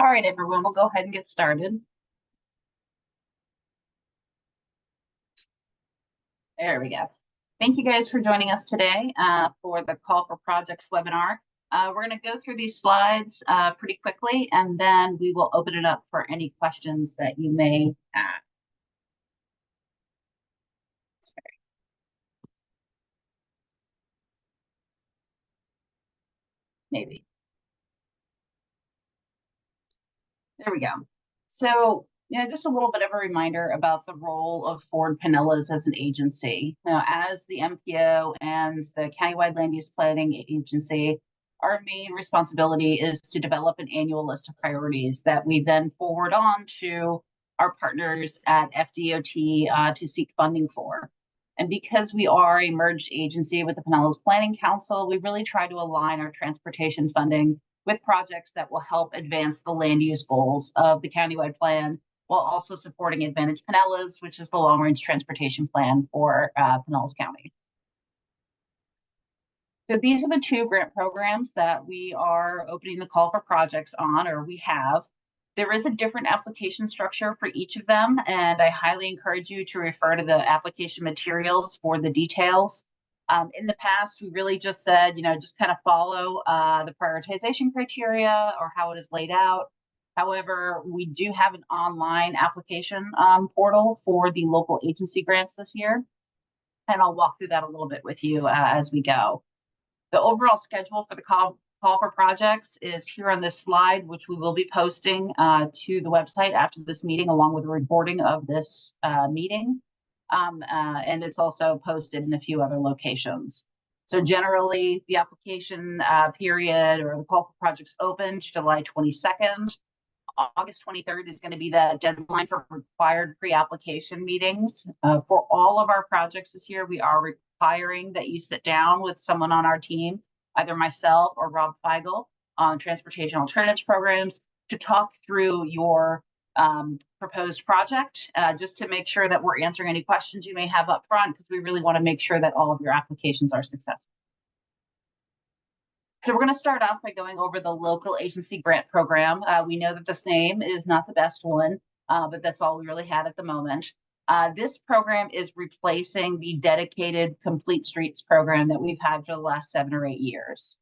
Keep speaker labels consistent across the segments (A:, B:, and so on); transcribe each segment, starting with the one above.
A: All right, everyone, we'll go ahead and get started. There we go. Thank you guys for joining us today for the Call for Projects webinar. We're going to go through these slides pretty quickly, and then we will open it up for any questions that you may have. Maybe. There we go. So, just a little bit of a reminder about the role of Ford Pinellas as an agency. Now, as the MPO and the Countywide Land Use Planning Agency, our main responsibility is to develop an annual list of priorities that we then forward on to our partners at FDOT to seek funding for. And because we are a merged agency with the Pinellas Planning Council, we really try to align our transportation funding with projects that will help advance the land use goals of the countywide plan, while also supporting Advantage Pinellas, which is the long-range transportation plan for Pinellas County. So these are the two grant programs that we are opening the call for projects on, or we have. There is a different application structure for each of them, and I highly encourage you to refer to the application materials for the details. In the past, we really just said, just kind of follow the prioritization criteria or how it is laid out. However, we do have an online application portal for the local agency grants this year, and I'll walk through that a little bit with you as we go. The overall schedule for the call for projects is here on this slide, which we will be posting to the website after this meeting, along with a recording of this meeting. And it's also posted in a few other locations. So generally, the application period or the call for projects open July 22nd. August 23rd is going to be the deadline for required pre-application meetings. For all of our projects this year, we are requiring that you sit down with someone on our team, either myself or Rob Feigl on Transportation Alternatives Programs, to talk through your proposed project, just to make sure that we're answering any questions you may have up front, because we really want to make sure that all of your applications are successful. So we're going to start off by going over the local agency grant program. We know that this name is not the best one, but that's all we really have at the moment. This program is replacing the dedicated Complete Streets program that we've had for the last 7 or 8 years.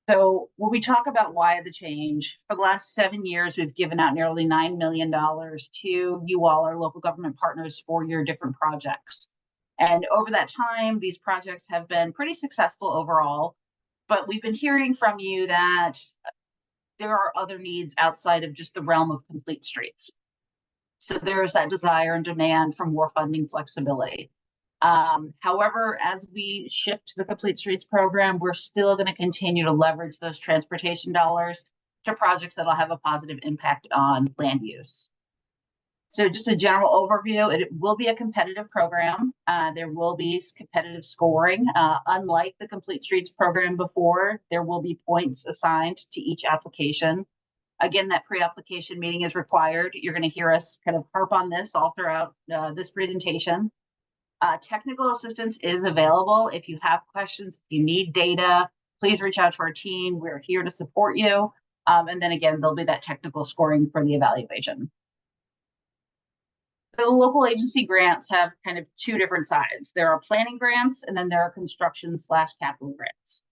A: So when we talk about why the change, for the last 7 years, we've given out nearly $9 million to you all, our local government partners, for your different projects. And over that time, these projects have been pretty successful overall, but we've been hearing from you that there are other needs outside of just the realm of Complete Streets. So there's that desire and demand for more funding flexibility. However, as we shift to the Complete Streets program, we're still going to continue to leverage those transportation dollars to projects that'll have a positive impact on land use. So just a general overview, it will be a competitive program. There will be competitive scoring. Unlike the Complete Streets program before, there will be points assigned to each application. Again, that pre-application meeting is required. You're going to hear us kind of harp on this all throughout this presentation. Technical assistance is available. If you have questions, if you need data, please reach out to our team. We're here to support you. And then again, there'll be that technical scoring for the evaluation. The local agency grants have kind of two different sides. There are planning grants, and then there are construction/capital grants.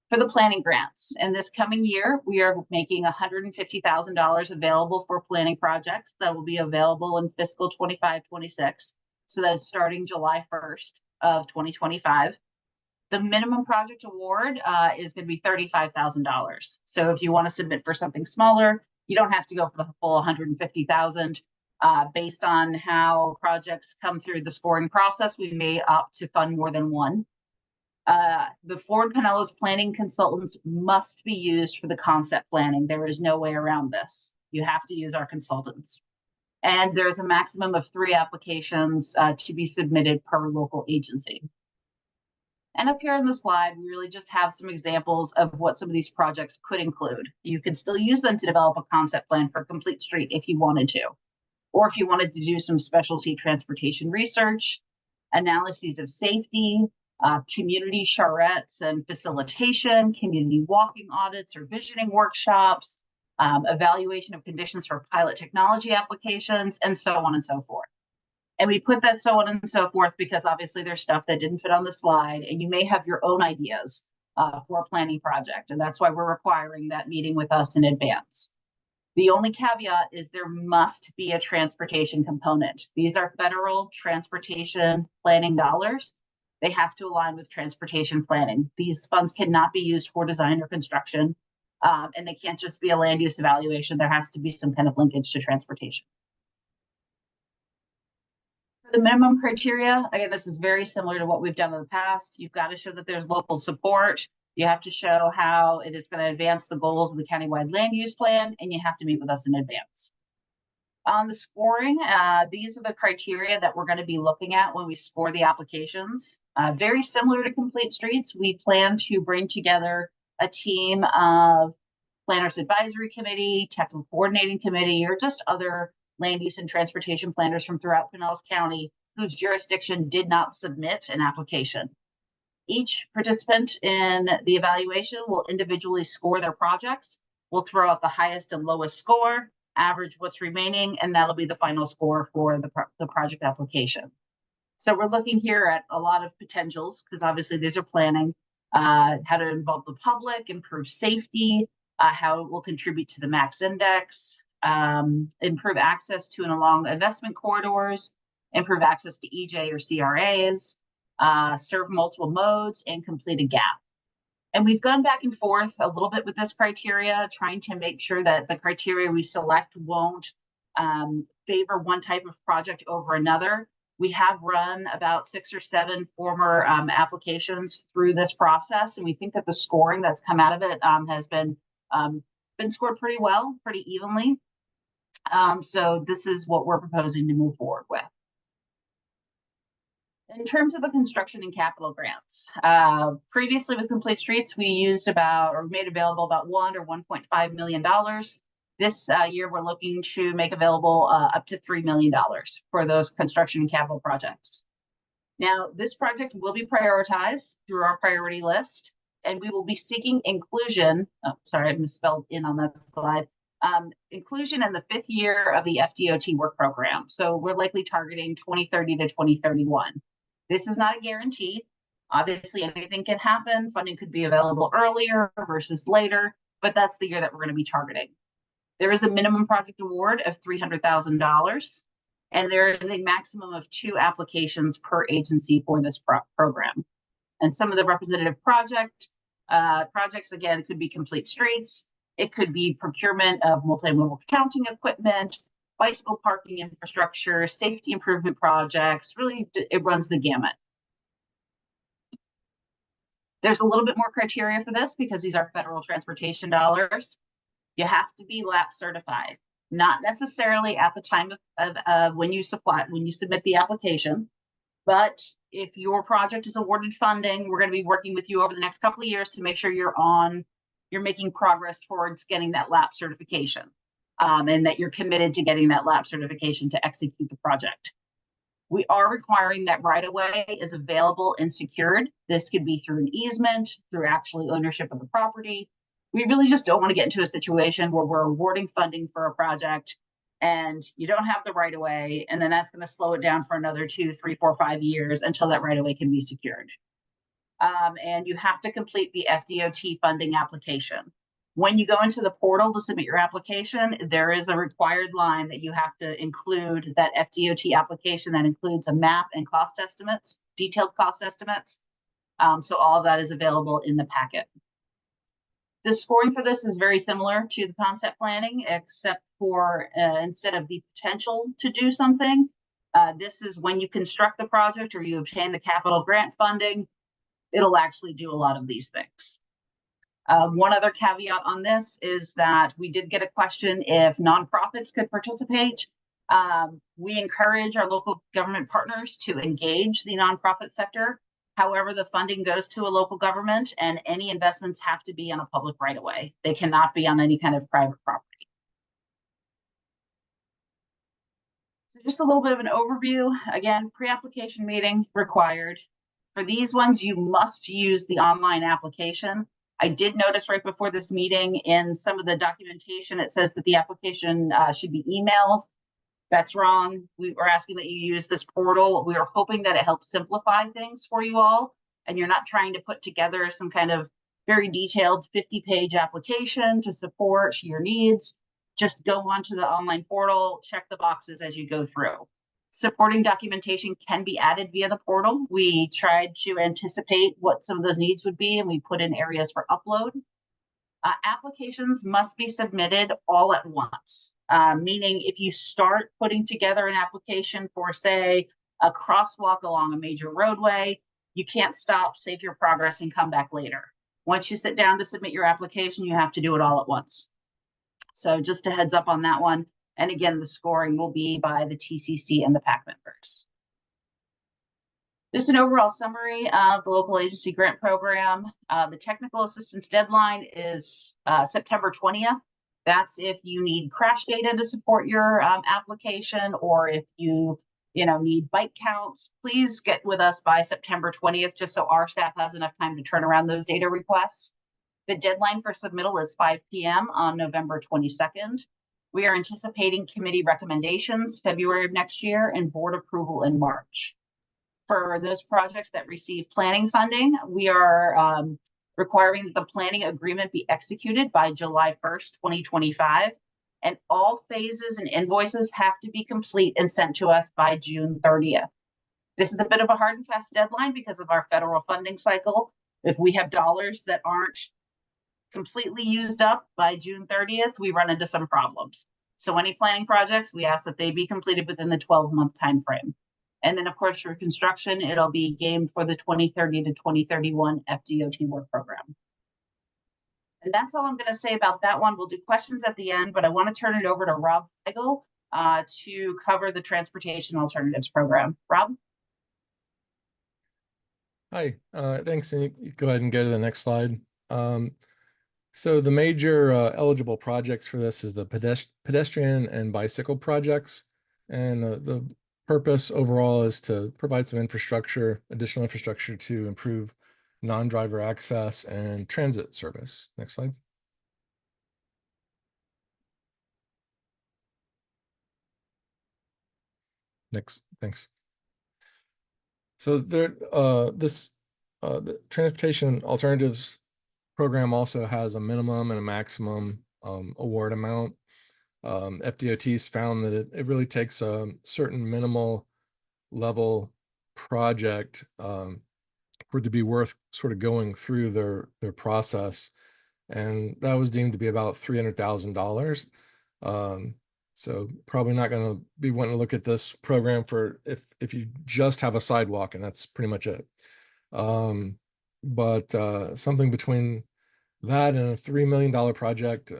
A: For the planning grants, in this coming year, we are making $150,000 available for planning projects that will be available in fiscal 25-26. So that is starting July 1st of 2025. The minimum project award is going to be $35,000. So if you want to submit for something smaller, you don't have to go for the full $150,000. Based on how projects come through the scoring process, we may opt to fund more than one. The Ford Pinellas planning consultants must be used for the concept planning. There is no way around this. You have to use our consultants. And there's a maximum of 3 applications to be submitted per local agency. And up here on the slide, we really just have some examples of what some of these projects could include. You can still use them to develop a concept plan for Complete Street if you wanted to, or if you wanted to do some specialty transportation research, analyses of safety, community charrettes and facilitation, community walking audits or visioning workshops, evaluation of conditions for pilot technology applications, and so on and so forth. And we put that so on and so forth because obviously there's stuff that didn't fit on the slide, and you may have your own ideas for a planning project. And that's why we're requiring that meeting with us in advance. The only caveat is there must be a transportation component. These are federal transportation planning dollars. They have to align with transportation planning. These funds cannot be used for design or construction, and they can't just be a land use evaluation. There has to be some kind of linkage to transportation. The minimum criteria, again, this is very similar to what we've done in the past. You've got to show that there's local support. You have to show how it is going to advance the goals of the countywide land use plan, and you have to meet with us in advance. On the scoring, these are the criteria that we're going to be looking at when we score the applications. Very similar to Complete Streets, we plan to bring together a team of Planners Advisory Committee, Technical Coordinating Committee, or just other land use and transportation planners from throughout Pinellas County whose jurisdiction did not submit an application. Each participant in the evaluation will individually score their projects. We'll throw out the highest and lowest score, average what's remaining, and that'll be the final score for the project application. So we're looking here at a lot of potentials because obviously these are planning, how to involve the public, improve safety, how it will contribute to the max index, improve access to and along investment corridors, improve access to EJ or CRAs, serve multiple modes, and complete a gap. And we've gone back and forth a little bit with this criteria, trying to make sure that the criteria we select won't favor one type of project over another. We have run about 6 or 7 former applications through this process, and we think that the scoring that's come out of it has been scored pretty well, pretty evenly. So this is what we're proposing to move forward with. In terms of the construction and capital grants, previously with Complete Streets, we used made available about $1 or $1.5 million. This year, we're looking to make available up to $3 million for those construction and capital projects. Now, this project will be prioritized through our priority list, and we will be seeking inclusion. Oh, sorry, I misspelled in on that slide. Inclusion in the 5th year of the FDOT work program. So we're likely targeting 2030 to 2031. This is not a guarantee. Obviously, anything can happen. Funding could be available earlier versus later, but that's the year that we're going to be targeting. There is a minimum project award of $300,000, and there is a maximum of 2 applications per agency for this program. And some of the representative projects, again, could be Complete Streets. It could be procurement of multimodal counting equipment, bicycle parking infrastructure, safety improvement projects. Really, it runs the gamut. There's a little bit more criteria for this because these are federal transportation dollars. You have to be LAP certified, not necessarily at the time of when you submit the application, but if your project is awarded funding, we're going to be working with you over the next couple of years to make sure you're making progress towards getting that LAP certification, and that you're committed to getting that LAP certification to execute the project. We are requiring that right-of-way is available and secured. This could be through an easement, through actually ownership of the property. We really just don't want to get into a situation where we're awarding funding for a project and you don't have the right-of-way, and then that's going to slow it down for another 2, 3, 4, 5 years until that right-of-way can be secured. And you have to complete the FDOT funding application. When you go into the portal to submit your application, there is a required line that you have to include that FDOT application that includes a map and cost estimates, detailed cost estimates. So all of that is available in the packet. The scoring for this is very similar to the concept planning, except for instead of the potential to do something, this is when you construct the project or you obtain the capital grant funding, it'll actually do a lot of these things. One other caveat on this is that we did get a question if nonprofits could participate. We encourage our local government partners to engage the nonprofit sector. However, the funding goes to a local government and any investments have to be on a public right-of-way. They cannot be on any kind of private property. So just a little bit of an overview. Again, pre-application meeting required. For these ones, you must use the online application. I did notice right before this meeting in some of the documentation, it says that the application should be emailed. That's wrong. We were asking that you use this portal. We are hoping that it helps simplify things for you all, and you're not trying to put together some kind of very detailed 50-page application to support your needs. Just go onto the online portal, check the boxes as you go through. Supporting documentation can be added via the portal. We tried to anticipate what some of those needs would be, and we put in areas for upload. Applications must be submitted all at once, meaning if you start putting together an application for, say, a crosswalk along a major roadway, you can't stop, save your progress, and come back later. Once you sit down to submit your application, you have to do it all at once. So just a heads up on that one. And again, the scoring will be by the TCC and the PAC members. Just an overall summary of the local agency grant program. The technical assistance deadline is September 20th. That's if you need crash data to support your application, or if you need bike counts. Please get with us by September 20th, just so our staff has enough time to turn around those data requests. The deadline for submittal is 5 p.m. on November 22nd. We are anticipating committee recommendations February of next year and board approval in March. For those projects that receive planning funding, we are requiring that the planning agreement be executed by July 1st, 2025, and all phases and invoices have to be complete and sent to us by June 30th. This is a bit of a hard and fast deadline because of our federal funding cycle. If we have dollars that aren't completely used up by June 30th, we run into some problems. So any planning projects, we ask that they be completed within the 12-month time frame. And then, of course, for construction, it'll be gamed for the 2030 to 2031 FDOT work program. And that's all I'm going to say about that one. We'll do questions at the end, but I want to turn it over to Rob Feigl to cover the transportation alternatives program. Rob?
B: Hi, thanks. And you go ahead and go to the next slide. So the major eligible projects for this is the pedestrian and bicycle projects. And the purpose overall is to provide some additional infrastructure to improve non-driver access and transit service. Next slide. Next, thanks. So the transportation alternatives program also has a minimum and a maximum award amount. FDOT's found that it really takes a certain minimal level project for it to be worth sort of going through their process, and that was deemed to be about $300,000. So probably not going to be wanting to look at this program for if you just have a sidewalk, and that's pretty much it. But something between that and a $3 million project.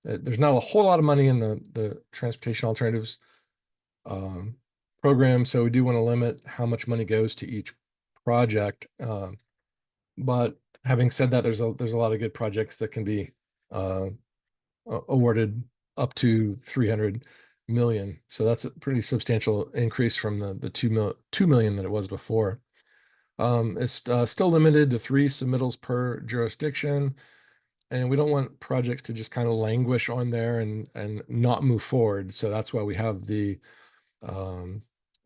B: There's not a whole lot of money in the transportation alternatives program, so we do want to limit how much money goes to each project. But having said that, there's a lot of good projects that can be awarded up to 300 million. So that's a pretty substantial increase from the 2 million that it was before. It's still limited to 3 submittals per jurisdiction. And we don't want projects to just kind of languish on there and not move forward. So that's why we have the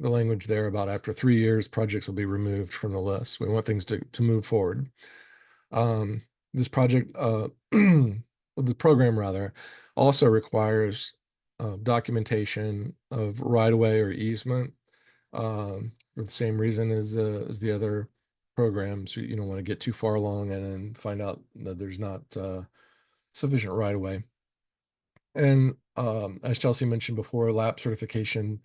B: language there about after 3 years, projects will be removed from the list. We want things to move forward. This project, the program rather, also requires documentation of right-of-way or easement for the same reason as the other programs. You don't want to get too far along and then find out that there's not sufficient right-of-way. And as Chelsea mentioned before, lap certification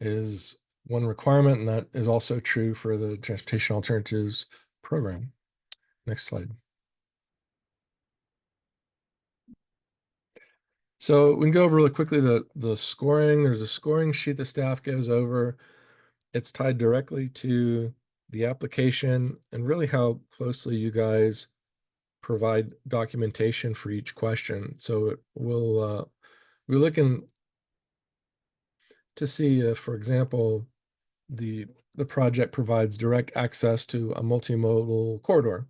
B: is one requirement, and that is also true for the Transportation Alternatives program. Next slide. So we can go over really quickly the scoring. There's a scoring sheet the staff goes over. It's tied directly to the application and really how closely you guys provide documentation for each question. So we're looking to see if, for example, the project provides direct access to a multimodal corridor.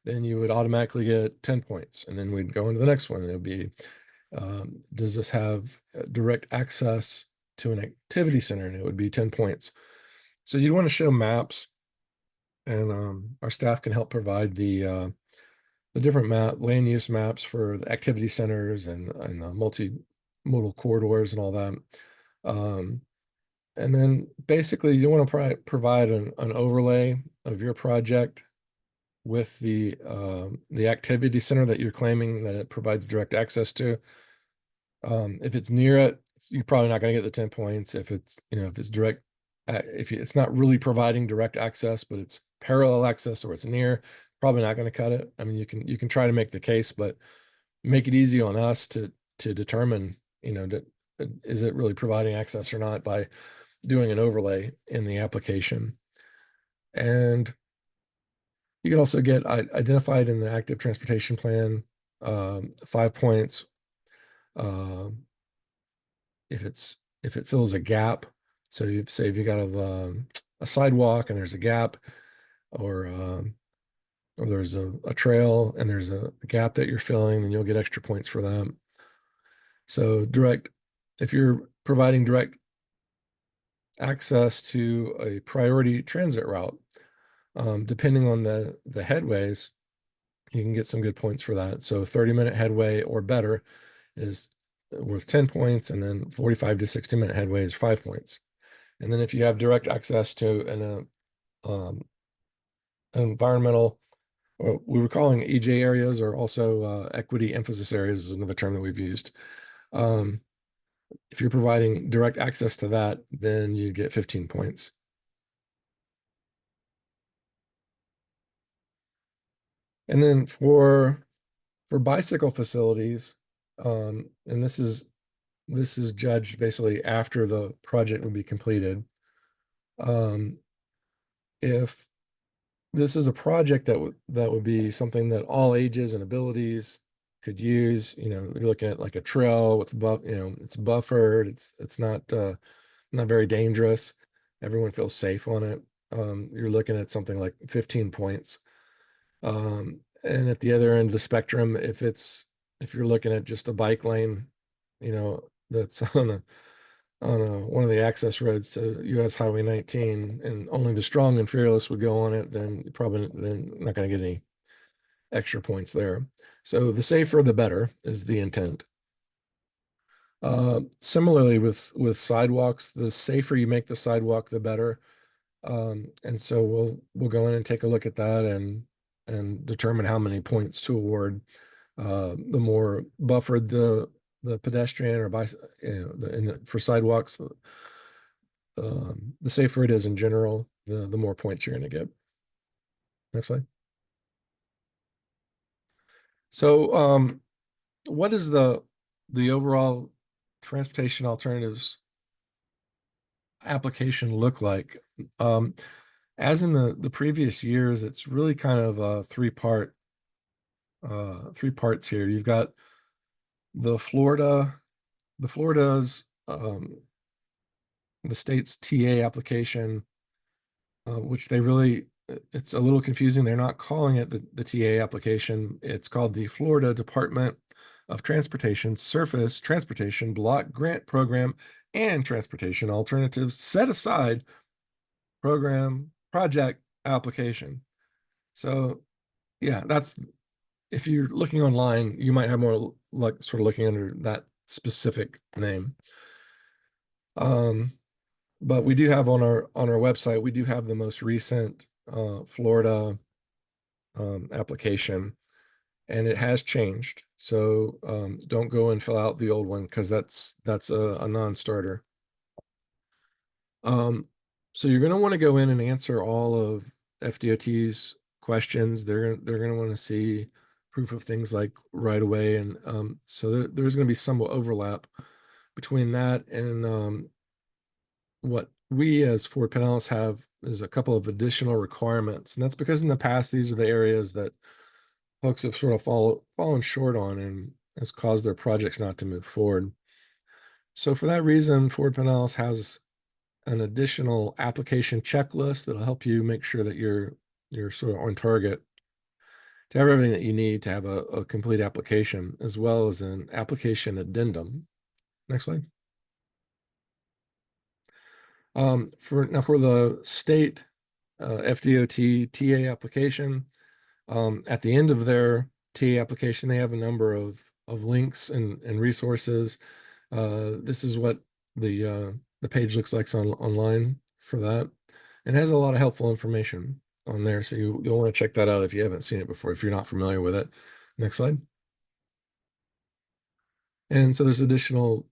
B: then you would automatically get 10 points. And then we'd go into the next one. It would be, does this have direct access to an activity center? And it would be 10 points. So you'd want to show maps, and our staff can help provide the different land use maps for the activity centers and the multimodal corridors and all that. And then basically you want to provide an overlay of your project with the activity center that you're claiming that it provides direct access to. If it's near it, you're probably not going to get the 10 points. If it's, if it's direct, it's not really providing direct access, but it's parallel access or it's near, probably not going to cut it. I mean, you can try to make the case, but make it easy on us to determine, is it really providing access or not by doing an overlay in the application. And you can also get identified in the active transportation plan, 5 points. If it fills a gap, so you say if you got a sidewalk and there's a gap, or there's a trail and there's a gap that you're filling, then you'll get extra points for that. So if you're providing direct access to a priority transit route, depending on the headways, you can get some good points for that. So 30-minute headway or better is worth 10 points, and then 45 to 60-minute headway is 5 points. And then if you have direct access to an environmental, what we were calling EJ areas, or also equity emphasis areas is another term that we've used. If you're providing direct access to that, then you get 15 points. And then for bicycle facilities, and this is judged basically after the project would be completed. If this is a project that would be something that all ages and abilities could use, you're looking at like a trail with it's buffered, it's not very dangerous, everyone feels safe on it. You're looking at something like 15 points. And at the other end of the spectrum, if you're looking at just a bike lane, that's on one of the access roads to US Highway 19, and only the strong and fearless would go on it, then you're probably not going to get any extra points there. So the safer, the better is the intent. Similarly with sidewalks, the safer you make the sidewalk, the better. And so we'll go in and take a look at that and determine how many points to award. The more buffered the pedestrian or for sidewalks, the safer it is in general, the more points you're going to get. Next slide. So what is the overall transportation alternatives application look like? As in the previous years, it's really kind of a three parts here. You've got the Florida's the state's TA application, which it's a little confusing. They're not calling it the TA application. It's called the Florida Department of Transportation Surface Transportation Block Grant Program and Transportation Alternatives Set Aside Project Application. So yeah, if you're looking online, you might have more luck sort of looking under that specific name. But we do have on our website, we do have the most recent Florida application, and it has changed. So don't go and fill out the old one, because that's a non-starter. So you're going to want to go in and answer all of FDOT's questions. They're going to want to see proof of things like right of way, and so there's going to be some overlap between that and what we as Fort Pinellas have is a couple of additional requirements. And that's because in the past, these are the areas that folks have sort of fallen short on and has caused their projects not to move forward. So for that reason, Fort Pinellas has an additional application checklist that'll help you make sure that you're sort of on target to have everything that you need to have a complete application, as well as an application addendum. Next slide. For the state FDOT TA application, at the end of their TA application, they have a number of links and resources. This is what the page looks like online for that. It has a lot of helpful information on there, so you'll want to check that out if you haven't seen it before, if you're not familiar with it. Next slide. And so there's additional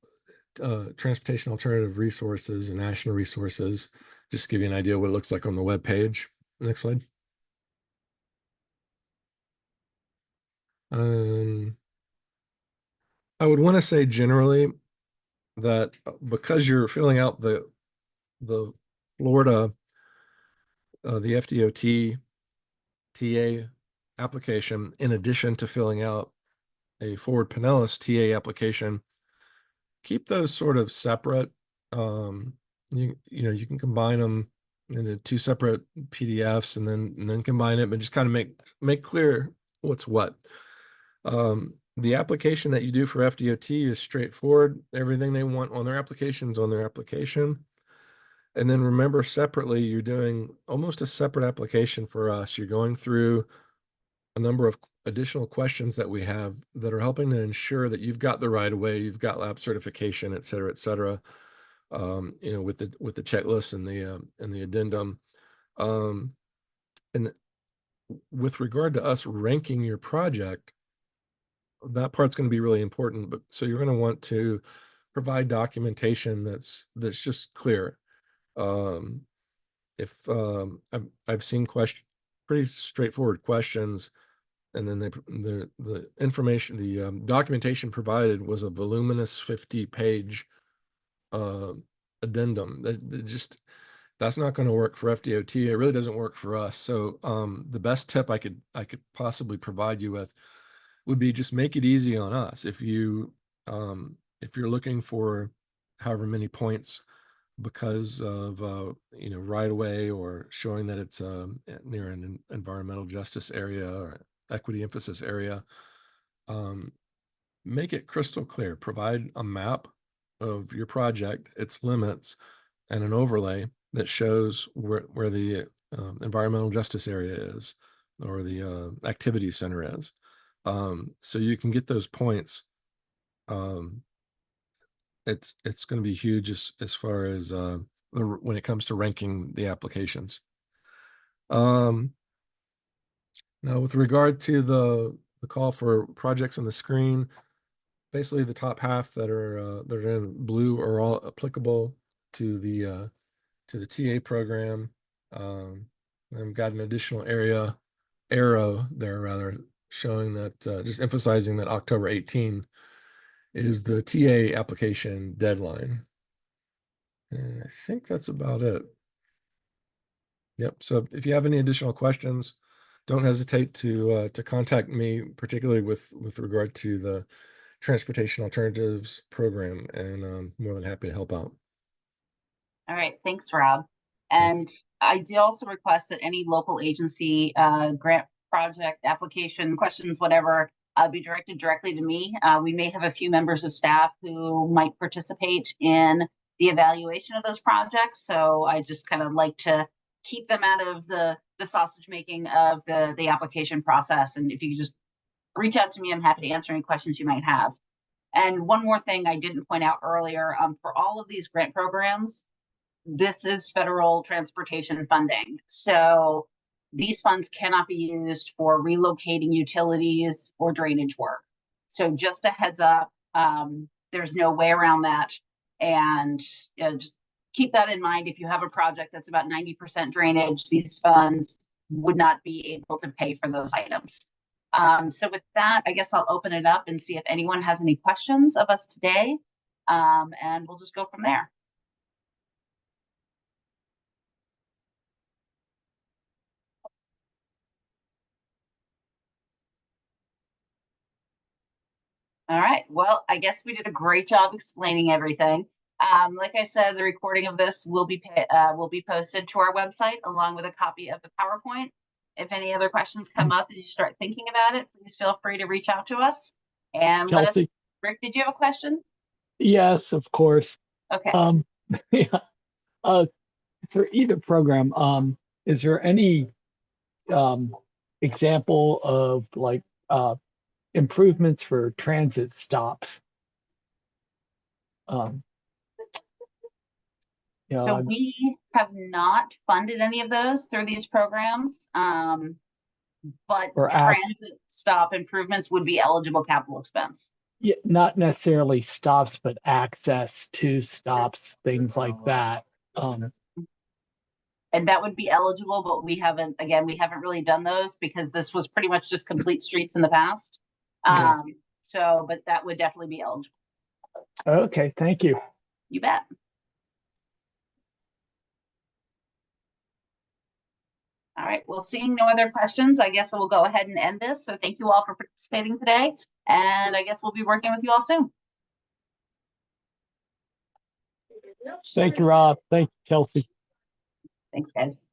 B: transportation alternative resources and national resources. Just to give you an idea what it looks like on the web page. Next slide. I would want to say generally that because you're filling out the Florida the FDOT TA application, in addition to filling out a Forward Pinellas TA application, keep those sort of separate. You can combine them into two separate PDFs and then combine it, but just kind of make clear what's what. The application that you do for FDOT is straightforward. Everything they want on their application is on their application. And then remember, separately, you're doing almost a separate application for us. You're going through a number of additional questions that we have that are helping to ensure that you've got the right of way, you've got lab certification, et cetera, et cetera. With the checklist and the addendum. And with regard to us ranking your project, that part's going to be really important. But so you're going to want to provide documentation that's just clear. I've seen pretty straightforward questions, and then the information, the documentation provided was a voluminous 50-page addendum. That's not going to work for FDOT. It really doesn't work for us. So the best tip I could possibly provide you with would be just make it easy on us. If you're looking for however many points because of right away, or showing that it's near an environmental justice area or equity emphasis area, make it crystal clear. Provide a map of your project, its limits, and an overlay that shows where the environmental justice area is, or the activity center is, so you can get those points. It's going to be huge as far as when it comes to ranking the applications. Now, with regard to the call for projects on the screen, basically the top half that are in blue are all applicable to the TA program. I've got an additional arrow there, rather, showing that, just emphasizing that October 18 is the TA application deadline. And I think that's about it. Yep. So if you have any additional questions, don't hesitate to contact me, particularly with regard to the Transportation Alternatives Program, and I'm more than happy to help out.
A: All right, thanks, Rob. And
B: Thanks.
A: I do also request that any local agency grant project application questions, whatever, be directed directly to me. We may have a few members of staff who might participate in the evaluation of those projects. So I just kind of like to keep them out of the sausage making of the application process. And if you could just reach out to me, I'm happy to answer any questions you might have. And one more thing I didn't point out earlier, for all of these grant programs, this is federal transportation funding. So these funds cannot be used for relocating utilities or drainage work. So just a heads up, there's no way around that. And just keep that in mind. If you have a project that's about 90% drainage, these funds would not be able to pay for those items. So with that, I guess I'll open it up and see if anyone has any questions of us today. And we'll just go from there. All right. Well, I guess we did a great job explaining everything. Like I said, the recording of this will be posted to our website along with a copy of the PowerPoint. If any other questions come up as you start thinking about it, please feel free to reach out to us and let us.
C: Chelsea?
A: Rick, did you have a question?
C: Yes, of course.
A: Okay.
C: Yeah. Uh, for either program, is there any example of like improvements for transit stops? Um, you know,
A: So
C: I'm-
A: we have not funded any of those through these programs. But
C: or act,
A: transit stop improvements would be eligible capital expense.
C: yeah, not necessarily stops, but access to stops, things like that.
A: And that would be eligible, but we haven't really done those because this was pretty much just complete streets in the past.
C: Yeah.
A: So, but that would definitely be eligible.
C: Okay, thank you.
A: You bet. All right, well, seeing no other questions, I guess we'll go ahead and end this. So thank you all for participating today. And I guess we'll be working with you all soon.
C: Thank you, Rob. Thank you, Chelsea.
A: Thanks, guys.